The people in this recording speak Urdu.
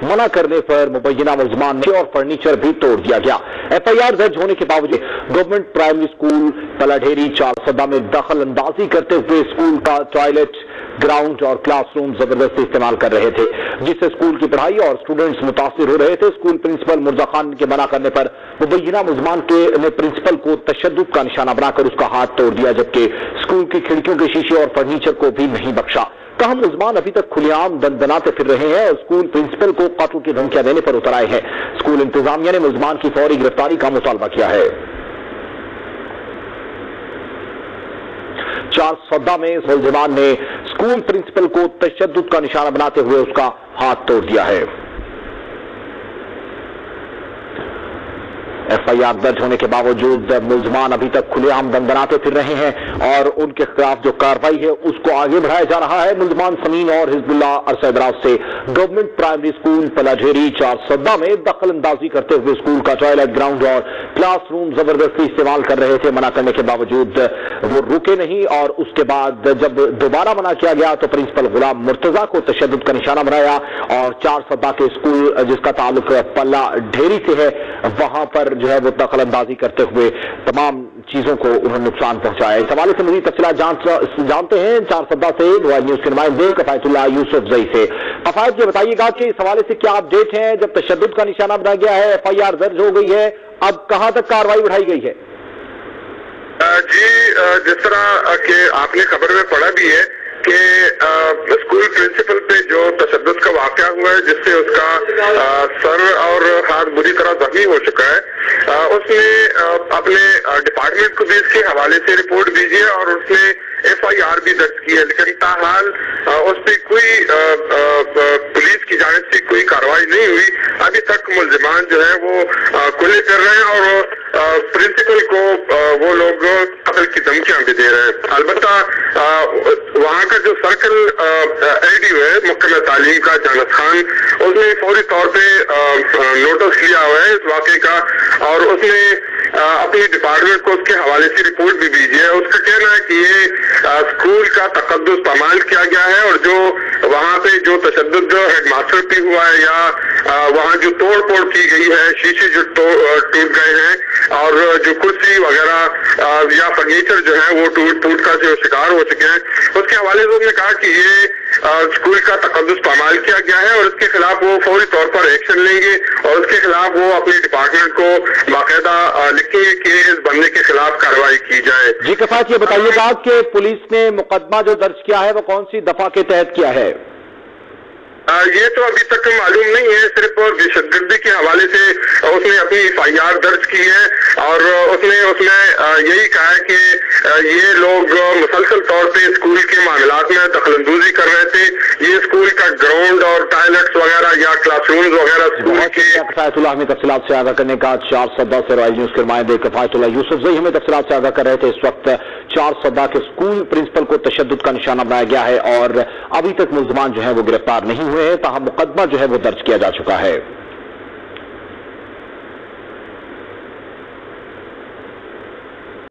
منع کرنے پر مبینہ ملزمان نے اور فرنیچر بھی توڑ دیا گیا۔ FIR درج ہونے کے باوجود گورنمنٹ پرائمری اسکول پلا ڈھیری چارسدہ میں دخل اندازی کرتے ہوئے اسکول کا ٹوائلٹ، گراؤنڈ اور کلاس روم زبردستی استعمال کر رہے تھے، جس سے اسکول کی پڑھائی اور اسٹوڈنٹس متاثر ہو رہے تھے۔ اسکول پرنسپل مرزا خان کے منع کرنے پر مبینہ ملزمان نے پرنسپل کو تشدد کا نشانہ بنا کر اس کا ہاتھ توڑ دیا، جبکہ اسکول کی کھڑکیوں کے شیشے اور فرنیچر کو بھی نہیں بخشا۔ تاہم ملزمان ابھی تک کھلے عام دندناتے پھر رہے ہیں اور اسکول پرنسپل کو قتل کی دھمکیاں دینے پر اتر آئے ہیں۔ اسکول انتظامیہ نے ملزمان کی فوری گرفتاری کا مطالبہ کیا ہے۔ چارسدہ میں ملزمان نے اسکول پرنسپل کو تشدد کا نشانہ بناتے ہوئے اس کا ہاتھ توڑ دیا ہے۔ FIR درج ہونے کے باوجود ملزمان ابھی تک کھلے عام دندناتے پھر رہے ہیں اور ان کے خلاف جو کارروائی ہے اس کو آگے بڑھایا جا رہا ہے۔ ملزمان سمین اور حزب اللہ عرصہ دراز سے گورنمنٹ پرائمری اسکول پلا ڈھیری چارسدہ میں دخل اندازی کرتے ہوئے اسکول کا ٹوائلٹ، گراؤنڈ اور کلاس روم زبردستی استعمال کر رہے تھے۔ منع کرنے کے باوجود وہ رکے نہیں اور اس کے بعد جب دوبارہ منع کیا گیا تو پرنسپل غلام مرتضیٰ کو تشدد کا نشانہ بنایا اور چارسدہ کے اسکول جس کا تعلق پلا ڈھیری سے ہے وہاں پر جو ہے وہ دخل اندازی کرتے ہوئے تمام چیزوں کو انہوں نے نقصان پہنچایا۔ اس حوالے سے مزید تفصیلات جانتے ہیں چارسدہ سے نیوز کے نمائندے کفایت اللہ یوسفزئی سے۔ کفایت یہ بتائیے گا کہ اس حوالے سے کیا اپڈیٹ ہیں؟ جب تشدد کا نشانہ بنا گیا ہے، FIR درج ہو گئی ہے، اب کہاں تک کارروائی بڑھائی گئی ہے؟ جی، جس طرح کہ آپ نے خبر میں پڑھا بھی ہے کہ اسکول پرنسپل پہ جو تشدد کا واقعہ ہوا ہے جس سے اس کا سر اور ہاتھ بری طرح زخمی ہو چکا ہے، اس نے اپنے ڈپارٹمنٹ کو بھی اس کے حوالے سے رپورٹ بھیجی ہے اور اس نے FIR بھی درج کی ہے، لیکن تاحال اس پہ کوئی پولیس کی جانب سے کوئی کارروائی نہیں ہوئی۔ ابھی تک ملزمان جو ہے وہ کھلے کر رہے ہیں اور پرنسپل کو وہ لوگ قتل کی دھمکیاں بھی دے رہے ہیں۔ البتہ وہاں کا جو سرکل ADO ہے محکمہ تعلیم کا جانت خان، اس نے فوری طور پہ نوٹس لیا ہوا ہے اس واقعے کا اور اس نے اپنی ڈپارٹمنٹ کو اس کے حوالے سے رپورٹ بھی بھیجی ہے۔ اس کا کہنا ہے کہ یہ اسکول کا تقدس پامال کیا گیا ہے اور جو وہاں پہ جو تشدد جو ہیڈ ماسٹر پہ ہوا ہے یا وہاں جو توڑ پھوڑ کی گئی ہے، شیشے جو ٹوٹ گئے ہیں اور جو کرسی وغیرہ یا فرنیچر جو ہے وہ ٹوٹ کا جو شکار ہو چکے ہیں، اس کے حوالے سے انہوں نے کہا کہ یہ اسکول کا تقدس پامال کیا گیا ہے اور اس کے خلاف وہ فوری طور پر ایکشن لیں گے اور اس کے خلاف وہ اپنے ڈپارٹمنٹ کو باقاعدہ لکھیں گے کہ اس بندے کے خلاف کارروائی کی جائے۔ جی کفایت، یہ بتائیے گا کہ پولیس نے مقدمہ جو درج کیا ہے وہ کون سی دفعہ کے تحت کیا ہے؟ یہ تو ابھی تک معلوم نہیں ہے، صرف دہشت گردی کے حوالے سے اس نے اپنی FIR درج کی ہے اور اس میں یہی کہا ہے کہ یہ لوگ مسلسل طور پہ اسکول کے معاملات میں دخل اندازی کر رہے تھے۔ یہ اسکول کا گراؤنڈ اور ٹوائلٹس وغیرہ یا کلاس رومز وغیرہ کفایت اللہ ہمیں تفصیلات سے آگاہ کرنے کا۔ چارسدہ سے رائل نیوز کے نمائندے کفایت اللہ یوسفزئی ہمیں تفصیلات سے آگاہ کر رہے تھے۔ اس وقت چارسدہ کے اسکول پرنسپل کو تشدد کا نشانہ بنایا گیا ہے اور ابھی تک ملزمان جو ہے وہ گرفتار نہیں ہوئے ہیں، تاہم مقدمہ جو ہے وہ درج کیا جا چکا ہے۔